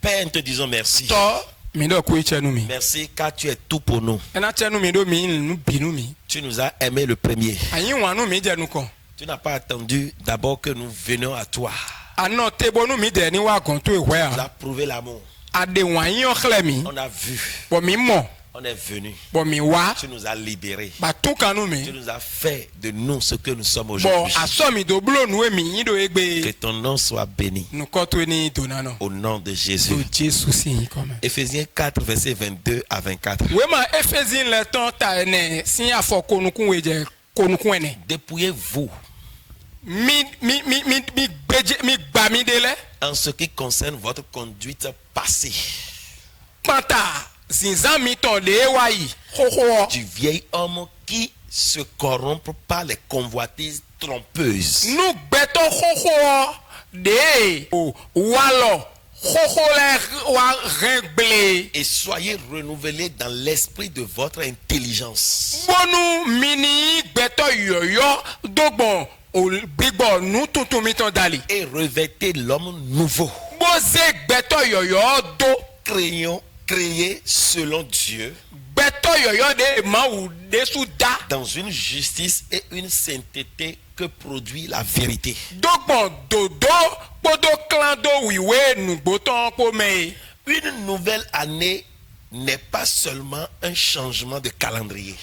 Père, nous te disons merci. Merci car tu es tout pour nous. Tu nous as aimé le premier. Tu n'as pas attendu d'abord que nous venions à toi. Tu nous as prouvé l'amour. On a vu. On est venu. Tu nous as libérés. Tu nous as fait de nous ce que nous sommes aujourd'hui. Que ton nom soit béni. Au nom de Jésus. Éphésiens 4, versets 22 à 24. Dépouillez-vous en ce qui concerne votre conduite passée. Du vieil homme qui se corrompt par les convoitises trompeuses. Et soyez renouvelés dans l'esprit de votre intelligence. Et revêtez l'homme nouveau. Créé selon Dieu dans une justice et une sainteté que produit la vérité. Une nouvelle année n'est pas seulement un changement de calendrier.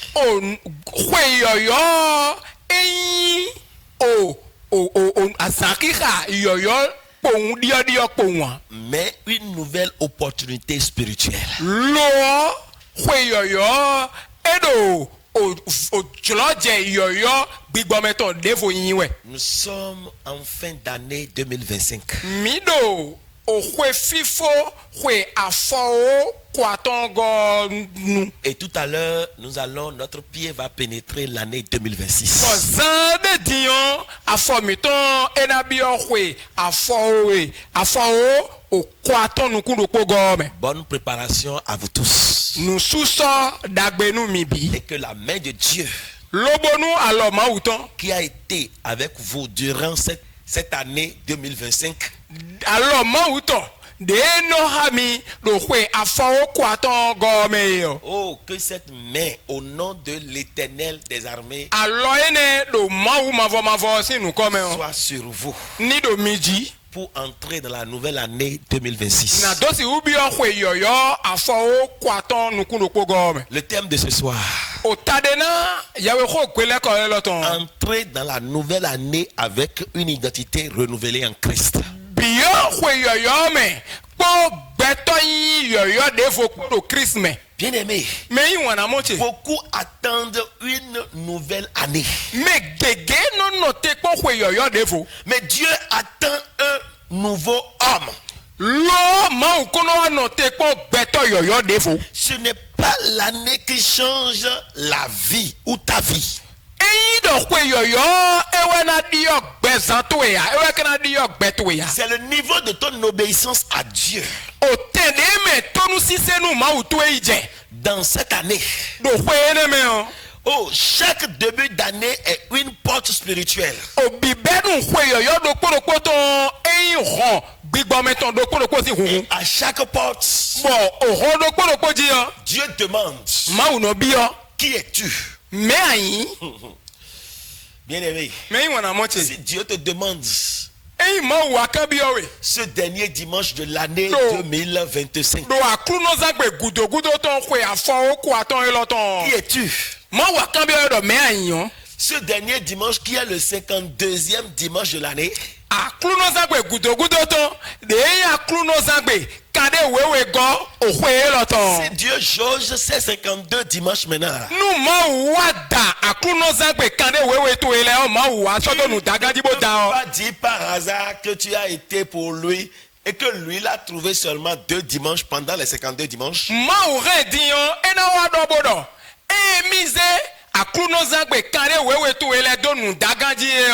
Mais une nouvelle opportunité spirituelle. Nous sommes en fin d'année 2025. Et tout à l'heure, notre pied va pénétrer l'année 2026. Bonne préparation à vous tous. Et que la main de Dieu qui a été avec vous durant cette année 2025 oh, que cette main au nom de l'Éternel des armées soit sur vous pour entrer dans la nouvelle année 2026. Le thème de ce soir: entrer dans la nouvelle année avec une identité renouvelée en Christ. Bien-aimés, beaucoup attendent une nouvelle année. Mais Dieu attend un nouveau homme. Ce n'est pas l'année qui change la vie ou ta vie. C'est le niveau de ton obéissance à Dieu. Dans cette année, oh, chaque début d'année est une porte spirituelle. Et à chaque porte, Dieu demande: qui es-tu? Bien-aimé, si Dieu te demande ce dernier dimanche de l'année 2025, qui es-tu? Ce dernier dimanche qui est le 52e dimanche de l'année, si Dieu jauge ces 52 dimanches maintenant, il ne pas dire par hasard que tu as été pour lui et que lui l'a trouvé seulement 2 dimanches pendant les 52 dimanches. Aklunozagbe kare wewe tu ele donu dagaji e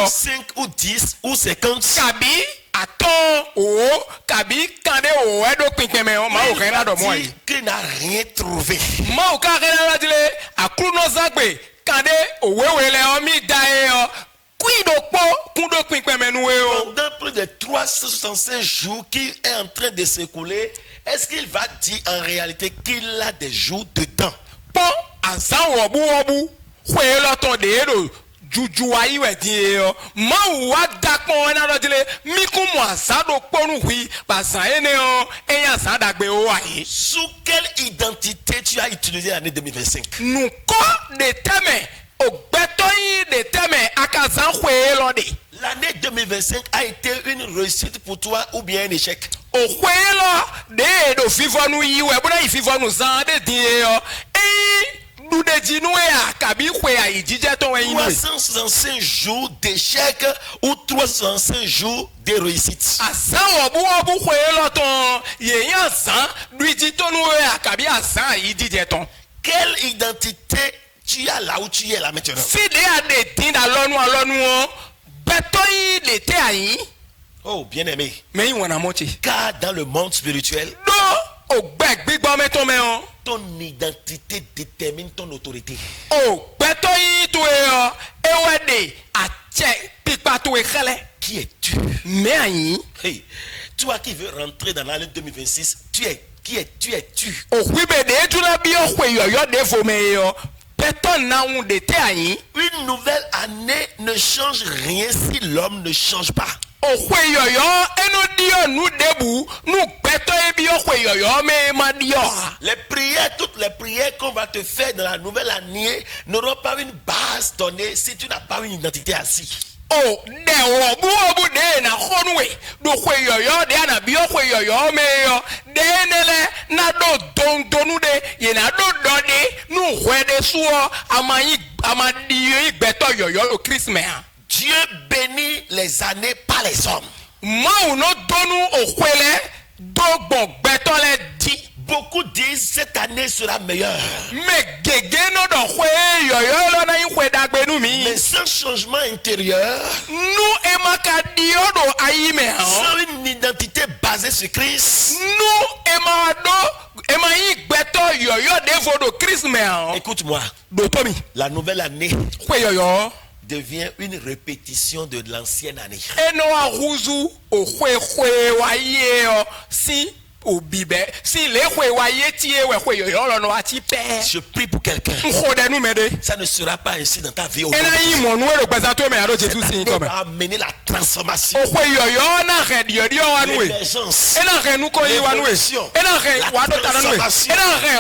5 ou 10 ou 50 kabi aton o kabi kande o edo pinpeme o ma o rena do mo yi qui n'a rien trouvé. Ma o ka rena la dile aklunozagbe kande o wewe le o mi da e o Pendant plus 365 jours qui est en train de s'écouler, est-ce qu'il va dire en réalité qu'il a des jours dedans? Bon, en ça, wabu, juju ayi wedi yo ma wa dakpon na lo dile mi ku mo asa do ponu hui pasan ene o eyan san dagbe o ayi. Sous quelle identité tu as utilisé l'année 2025? Nous ko de teme ogbeto yi de teme akasan hwe lo de. L'année 2025 a été une réussite pour toi ou bien un échec? O hwe lo de do fifonu yi we bona yi fifonu san de din yo. 365 jours d'échec ou 365 jours de réussite. Quelle identité tu as là où tu es là maintenant? Oh, bien aimé. Car dans le monde spirituel, ton identité détermine ton autorité. Qui es-tu? Hey, toi qui veux rentrer dans l'année 2026, tu es qui es-tu? Une nouvelle année ne change rien si l'homme ne change pas. Les prières, toutes les prières qu'on va te faire dans la nouvelle année n'auront pas une base donnée si tu n'as pas une identité assise. Oh, de na khonwe do khweyoyo de na bio khweyoyo meyo de nele na do donu de ye na do dode nu khwede suo amadi igbeto yoyo o Christmas. Dieu bénit les années par les hommes. Ma uno donu o khwele do gbogbeto le di. Beaucoup disent cette année sera meilleure. Mais sans changement intérieur, sans une identité basée sur Christ, écoute-moi, la nouvelle année devient une répétition de l'ancienne année. Je prie pour quelqu'un. Ça ne sera pas ainsi dans ta vie aujourd'hui. Ça va amener la transformation, l'émergence, l'évolution, la transformation,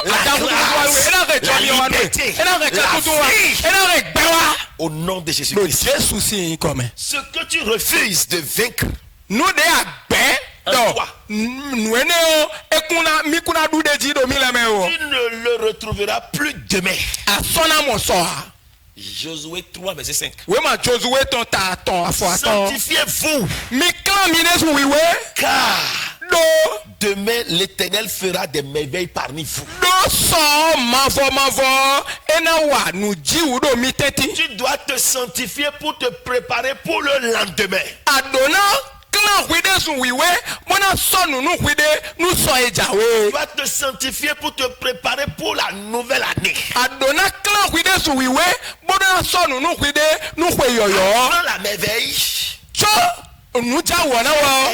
la grâce, la liberté, la vie. Au nom de Jésus-Christ. Ce que tu refuses de vaincre, tu ne le retrouveras plus demain. Josué 3 verset 5. Sanctifiez-vous, car demain l'Éternel fera des merveilles parmi vous. Tu dois te sanctifier pour te préparer pour le lendemain. Tu vas te sanctifier pour te préparer pour la nouvelle année. Avant la merveille,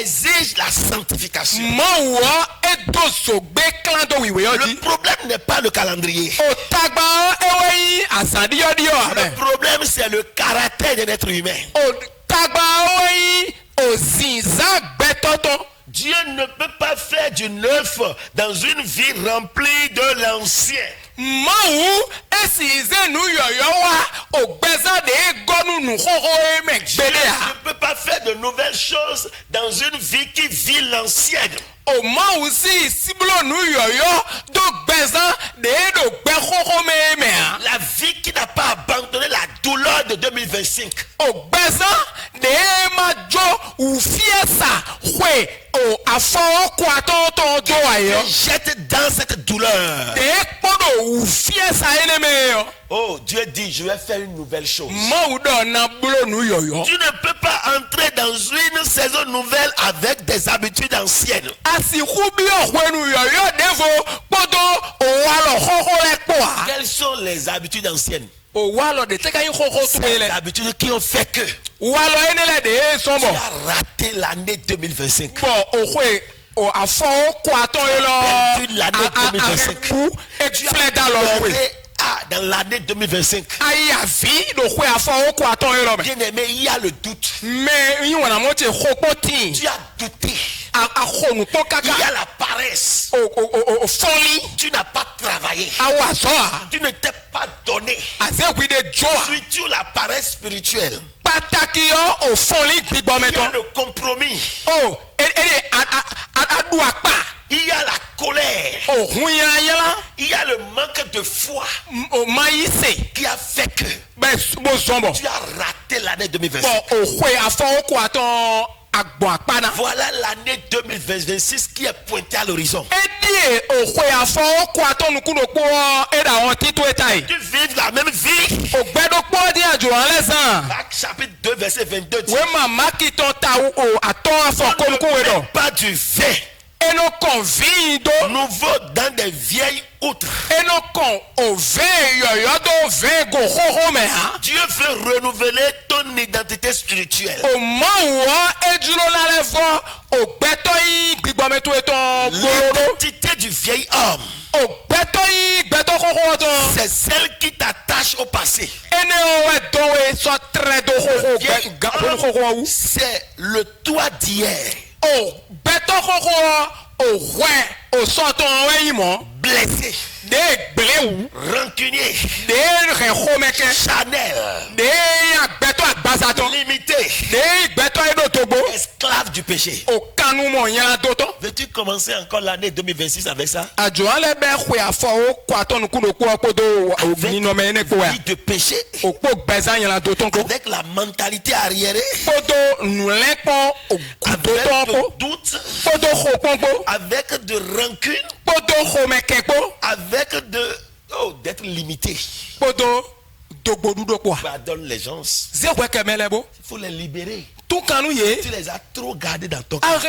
exige la sanctification. Le problème n'est pas le calendrier. Le problème c'est le caractère de l'être humain. Dieu ne peut pas faire du neuf dans une vie remplie de l'ancien. Dieu ne peut pas faire de nouvelles choses dans une vie qui vit l'ancienne. La vie qui n'a pas abandonné la douleur de 2025. Jette dans cette douleur. Oh, Dieu dit, je vais faire une nouvelle chose. Tu ne peux pas entrer dans une saison nouvelle avec des habitudes anciennes. Quelles sont les habitudes anciennes? C'est d'habitude qui ont fait que tu as raté l'année 2025. A fɔ kɔ atɔ ye lɔ a dans l'année 2025. Ayi a vi do ko a fɔ kɔ atɔ ye lɔ bien aimé, il y a le doute. Mais yi wana mo te xɔkpɔ ti. Tu as douté. A xɔnu kpɔ kaka. Il y a la paresse. O fɔli. Tu n'as pas travaillé. Awa zɔ. Tu ne t'es pas donné. A se kui de jɔ. Surtout la paresse spirituelle. Pataki yɔ o fɔli gbigbɔ mɛtɔ. Il y a le compromis. Oh, a du akpa. Il y a la colère. Oh, il y a le manque de foi qui a fait que tu as raté l'année 2025. Voilà l'année 2026 qui est pointée à l'horizon. Tu vives la même vie. Acte chapitre 2 verset 22 dit, pas du vin nouveau dans des vieilles outres. Dieu veut renouveler ton identité spirituelle. L'identité du vieil homme, c'est celle qui t'attache au passé. C'est le toi d'hier. Blessé, rancunier, Chanel, limité, esclave du péché. Veux-tu commencer encore l'année 2026 avec ça? Avec vie de péché, avec la mentalité arriérée, avec de doute, avec de rancune, avec d'être limité. Pardonne les gens. Il faut les libérer. Tu les as trop gardés dans ton cœur.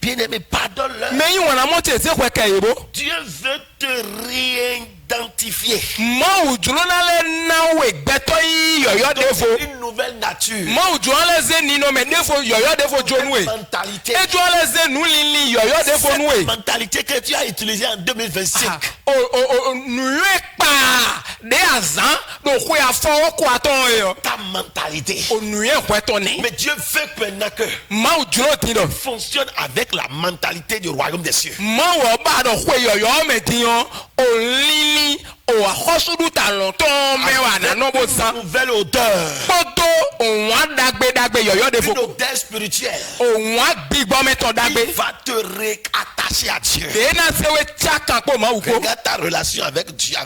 Bien-aimé, pardonne-leur. Dieu veut te réidentifier. Une nouvelle nature. Une mentalité. Cette mentalité que tu as utilisée en 2025. Ta mentalité. Mais Dieu veut maintenant que fonctionne avec la mentalité du royaume des cieux. Une nouvelle odeur. Une odeur spirituelle. Il va te réattacher à Dieu. Regarde ta relation avec Dieu.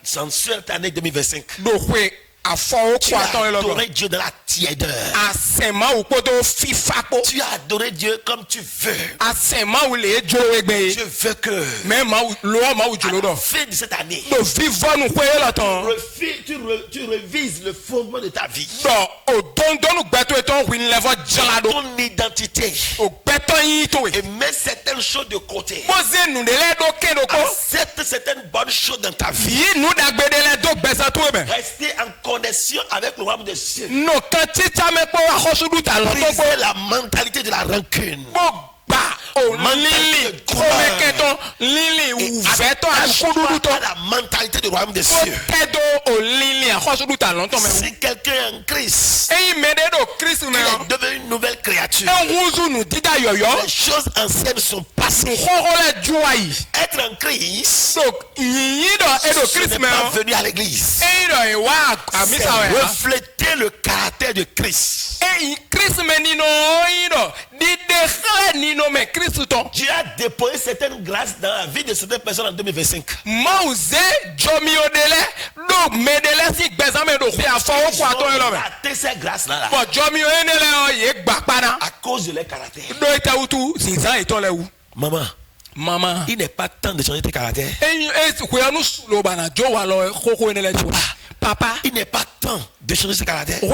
Sans cette année 2025. Tu as adoré Dieu dans la tièdeur. Tu as adoré Dieu comme tu veux. Je veux que à la fin de cette année, tu revises le fondement de ta vie. Ton identité. Et mets certaines choses de côté. Accepte certaines bonnes choses dans ta vie. Restez en connexion avec le royaume des cieux. Brisez la mentalité de la rancune. La mentalité du royaume des cieux. Si quelqu'un est en Christ, il est devenu une nouvelle créature. Les choses anciennes sont passées. Être en Christ, ce n'est pas venu à l'église. C'est refléter le caractère de Christ. Dieu a déposé certaines grâces dans la vie de certaines personnes en 2025. Raté ces grâces-là à cause de leur caractère. Maman, Maman. Il n'est pas temps de changer tes caractères. Papa. Il n'est pas temps de changer ses caractères. Je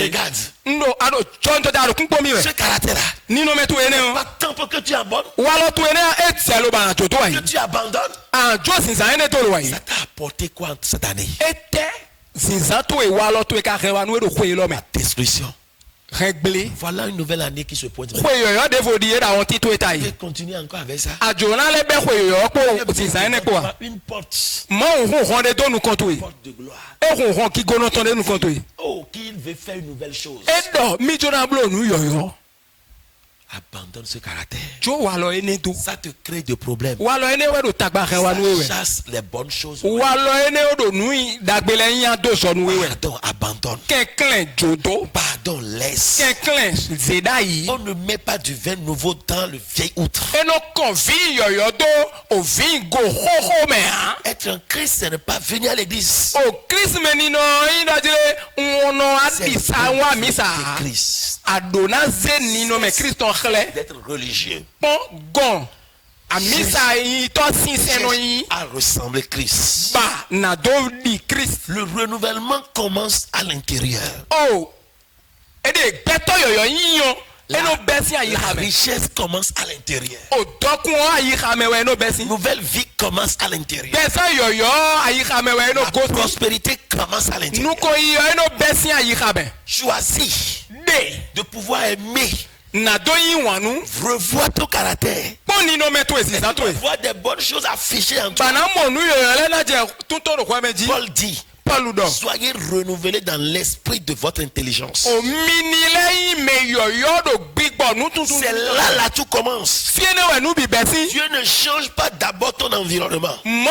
regarde. Ce caractère-là. Il n'est pas temps pour que tu abandonnes. Que tu abandonnes. Ça t'a apporté quoi cette année? La destruction. Voilà une nouvelle année qui se pointe. Je vais continuer encore avec ça. Une porte. De gloire. Oh, qu'il veut faire une nouvelle chose. Abandonne ce caractère. Ça te crée des problèmes. Ça chasse les bonnes choses. Pardon, abandonne. Pardon, laisse. On ne met pas du vin nouveau dans le vieil outre. Être un Christ, ce n'est pas venir à l'église. D'être religieux. À ressembler Christ. Le renouvellement commence à l'intérieur. La richesse commence à l'intérieur. Nouvelle vie commence à l'intérieur. La prospérité commence à l'intérieur. Choisis de pouvoir aimer. Revois ton caractère. Revois des bonnes choses affichées en toi. Paul dit: soyez renouvelés dans l'esprit de votre intelligence. C'est là tout commence. Dieu ne change pas d'abord ton environnement. Il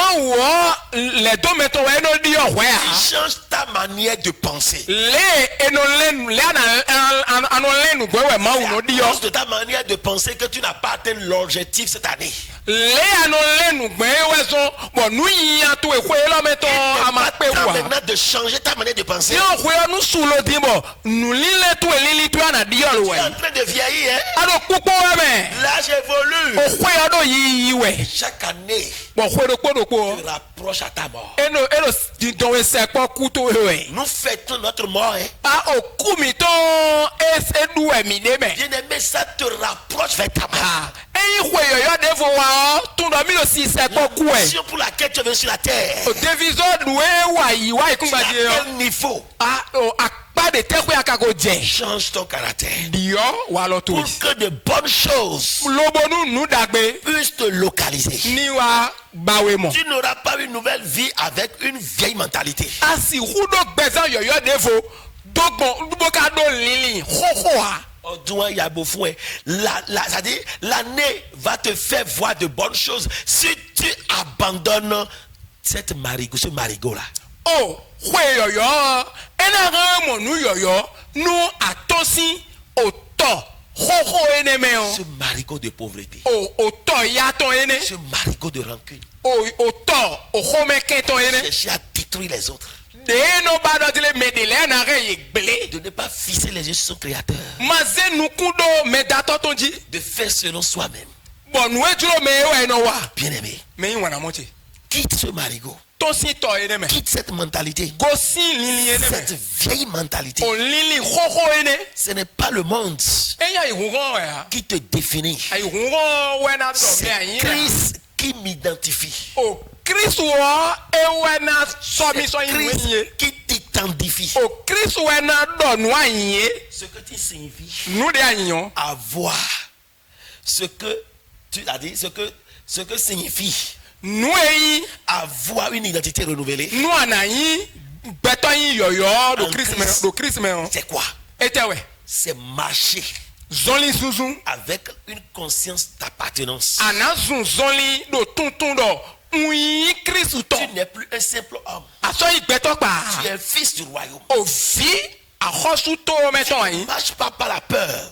change ta manière de penser. C'est à cause de ta manière de penser que tu n'as pas atteint l'objectif cette année. De changer ta manière de penser. Tu es en train de vieillir, hein? Là j'évolue. Chaque année tu rapproches à ta mort. Nous fêtons notre mort, hein? Bien-aimé, ça te rapproche vers ta mort. Mission pour laquelle tu es venu sur la terre. Tu as quel niveau? Change ton caractère pour que de bonnes choses puissent te localiser. Tu n'auras pas une nouvelle vie avec une vieille mentalité. L'année va te faire voir de bonnes choses si tu abandonnes cette ce marigot là. Ce marigot de pauvreté. Ce marigot de rancune. Chercher à détruire les autres. De ne pas fixer les yeux sur son créateur. De faire selon soi-même. Bien-aimé, quitte ce marigot. Quitte cette mentalité. Cette vieille mentalité. Ce n'est pas le monde qui te définit. C'est Christ qui m'identifie. Christ qui t'identifie. Ce que tu signifies. Avoir ce que tu as dit, ce que signifie avoir une identité renouvelée. C'est quoi? C'est marcher avec une conscience d'appartenance. Tu n'es plus un simple homme. Tu es fils du royaume. Tu ne marches pas par la peur,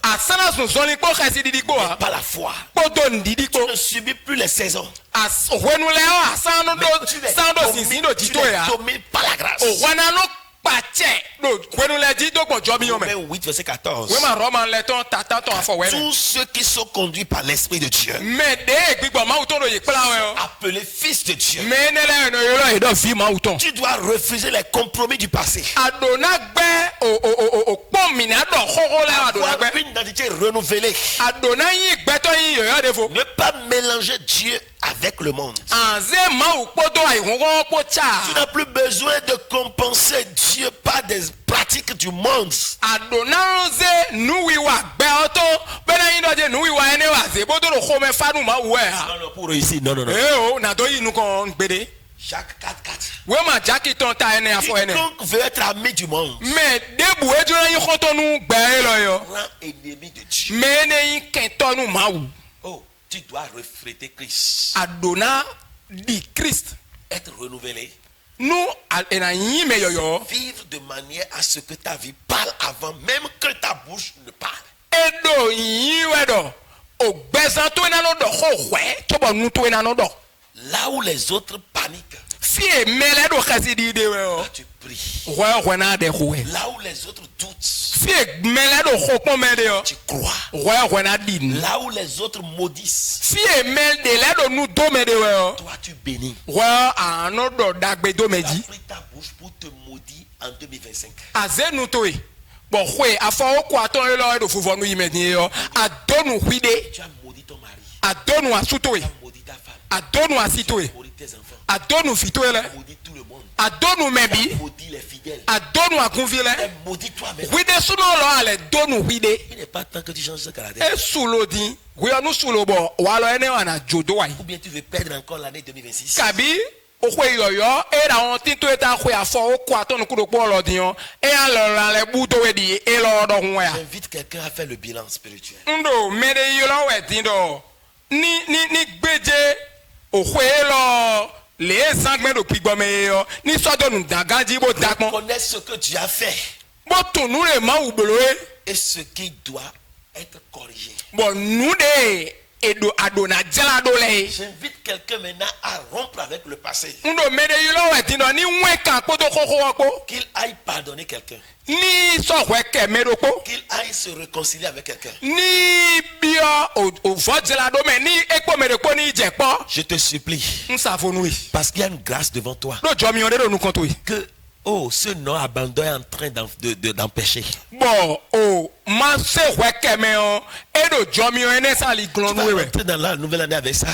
mais par la foi. Tu ne subis plus les saisons. Tu es dominé par la grâce. Romains 8 verset 14. Tous ceux qui sont conduits par l'Esprit de Dieu appelés fils de Dieu. Tu dois refuser les compromis du passé. Avoir une identité renouvelée. Ne pas mélanger Dieu avec le monde. Tu n'as plus besoin de compenser Dieu par des pratiques du monde. Pour réussir, non. Jacques 4:4. Quiconque veut être ami du monde rend ennemi de Dieu. Oh, tu dois refléter Christ. Être renouvelé. Vivre de manière à ce que ta vie parle avant même que ta bouche ne parle. Là où les autres paniquent, tu pries. Là où les autres doutent, tu crois. Là où les autres maudissent, toi tu bénis. Tu as pris ta bouche pour te maudire en 2025. Tu as maudit ton mari. Tu as maudit ta femme. Tu as maudit tes enfants. Tu as maudit tout le monde. Tu as maudit les fidèles. Tu as maudit toi-même. Il n'est pas temps que tu changes ce caractère. Ou bien tu veux perdre encore l'année 2026. J'invite quelqu'un à faire le bilan spirituel. Connais ce que tu as fait et ce qui doit être corrigé. J'invite quelqu'un maintenant à rompre avec le passé. Qu'il aille pardonner quelqu'un. Qu'il aille se réconcilier avec quelqu'un. Je te supplie, parce qu'il y a une grâce devant toi, que ce nom abandonné est en train d'empêcher. Tu vas rentrer dans la nouvelle année avec ça.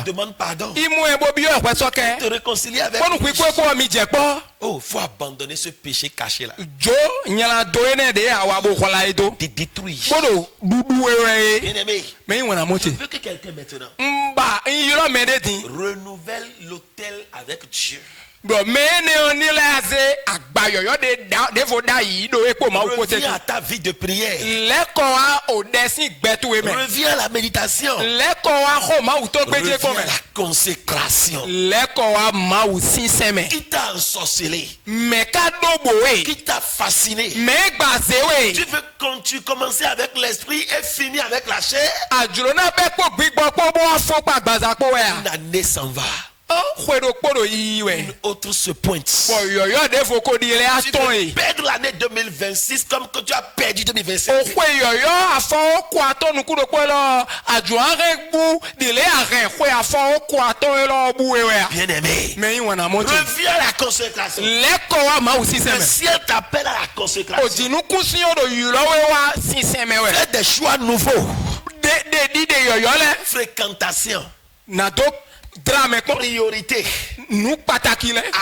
Demande pardon. Te réconcilier avec lui. Il faut abandonner ce péché caché là. Te détruire. Bien-aimé, je veux que quelqu'un maintenant renouvelle l'autel avec Dieu. Reviens à ta vie de prière. Reviens à la méditation. Reviens à la consécration. Qui t'a ensorcelé? Qui t'a fasciné? Tu veux commencer avec l'esprit et finir avec la chair? Une année s'en va. Une autre se pointe. Tu veux perdre l'année 2026 comme que tu as perdu 2025. Bien-aimé, reviens à la consécration. Le ciel t'appelle à la consécration. Fais des choix nouveaux. Fréquentation. Priorité,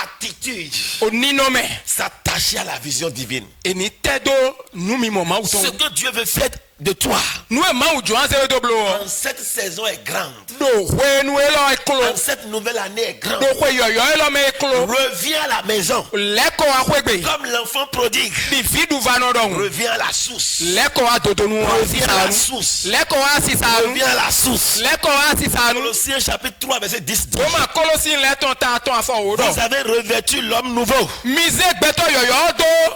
attitude, s'attacher à la vision divine. Ce que Dieu veut faire de toi en cette saison est grande. En cette nouvelle année est grande. Reviens à la maison comme l'enfant prodigue. Reviens à la source. Reviens à la source. Reviens à la source. Colossiens chapitre 3 verset 10. Vous avez revêtu l'homme nouveau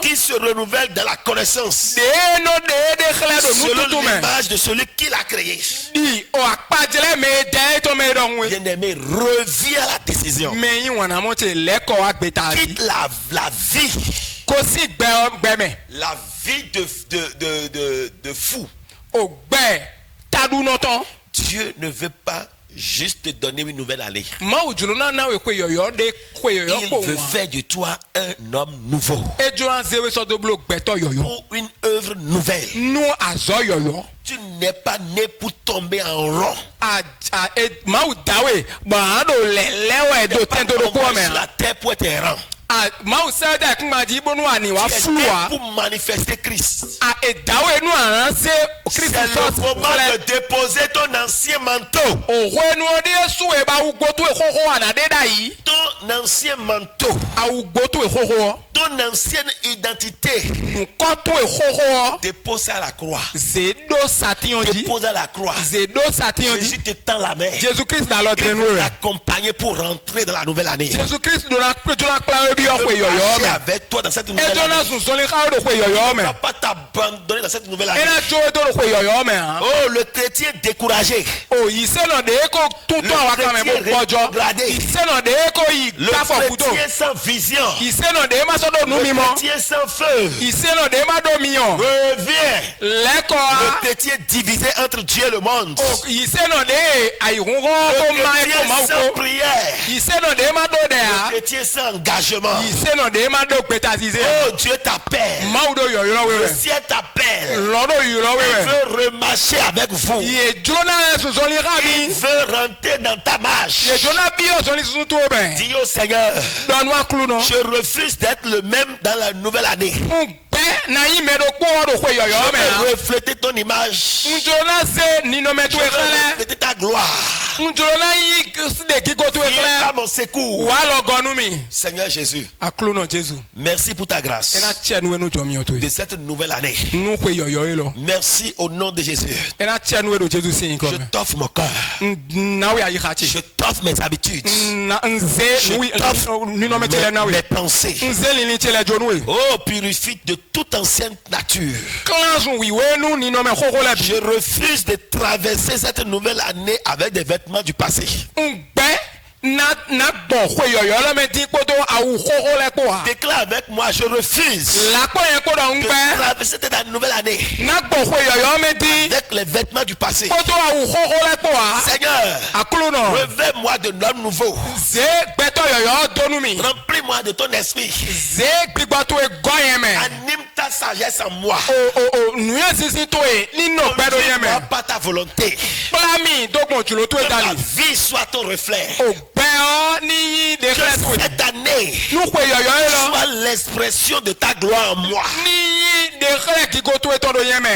qui se renouvelle dans la connaissance selon l'image de celui qui l'a créé. Bien-aimé, reviens à la décision. Quitte la vie. La vie de fou. Dieu ne veut pas juste te donner une nouvelle année. Il veut faire de toi un homme nouveau. Pour une œuvre nouvelle. Tu n'es pas né pour tomber en rond. La terre pour être errant. Pour manifester Christ. C'est le moment de déposer ton ancien manteau. Ton ancien manteau. Ton ancienne identité. Dépose à la croix. Dépose à la croix. Jésus te tend la main. Il veut t'accompagner pour rentrer dans la nouvelle année. Avec toi dans cette nouvelle année. Il ne va pas t'abandonner dans cette nouvelle année. Oh, le chrétien découragé. Le chrétien sans vision. Le chrétien sans feu. Reviens. Le chrétien divisé entre Dieu et le monde. Le chrétien sans prière. Le chrétien sans engagement. Oh, Dieu t'appelle. Le ciel t'appelle. Il veut remarcher avec vous. Il veut rentrer dans ta marche. Dis au Seigneur, je refuse d'être le même dans la nouvelle année. Je veux refléter ton image. Je veux refléter ta gloire. Viens à mon secours. Seigneur Jésus, merci pour ta grâce de cette nouvelle année. Merci au nom de Jésus. Je t'offre mon cœur. Je t'offre mes habitudes. Je t'offre mes pensées. Oh, purifie de toute ancienne nature. Je refuse de traverser cette nouvelle année avec des vêtements du passé. Déclare avec moi, je refuse de traverser cette nouvelle année avec les vêtements du passé. Seigneur, revêt-moi de l'homme nouveau. Remplis-moi de ton esprit. Anime ta sagesse en moi. Conduis-moi par ta volonté. Que ma vie soit ton reflet. Que cette année soit l'expression de ta gloire en moi.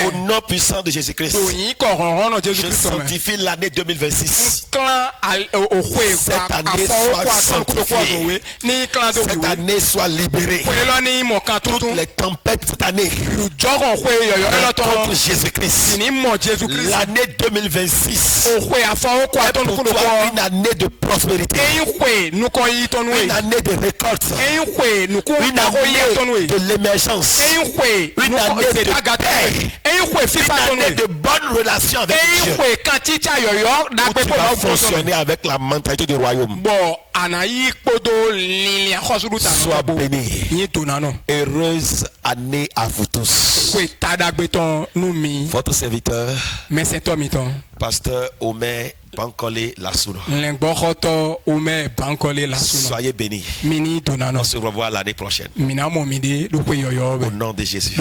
Au nom puissant de Jésus-Christ, je sanctifie l'année 2026. Cette année soit sanctifiée. Cette année soit libérée. Toutes les tempêtes cette année contre Jésus-Christ. L'année 2026 est pour toi une année de prospérité, une année de récolte, une année de l'émergence, une année de paix, une année de bonnes relations avec Dieu, où tu vas fonctionner avec la mentalité du royaume. Sois béni. Heureuse année à vous tous. Votre serviteur, Pasteur Omer Bankole Lassouro. Soyez bénis. On se revoit l'année prochaine. Au nom de Jésus.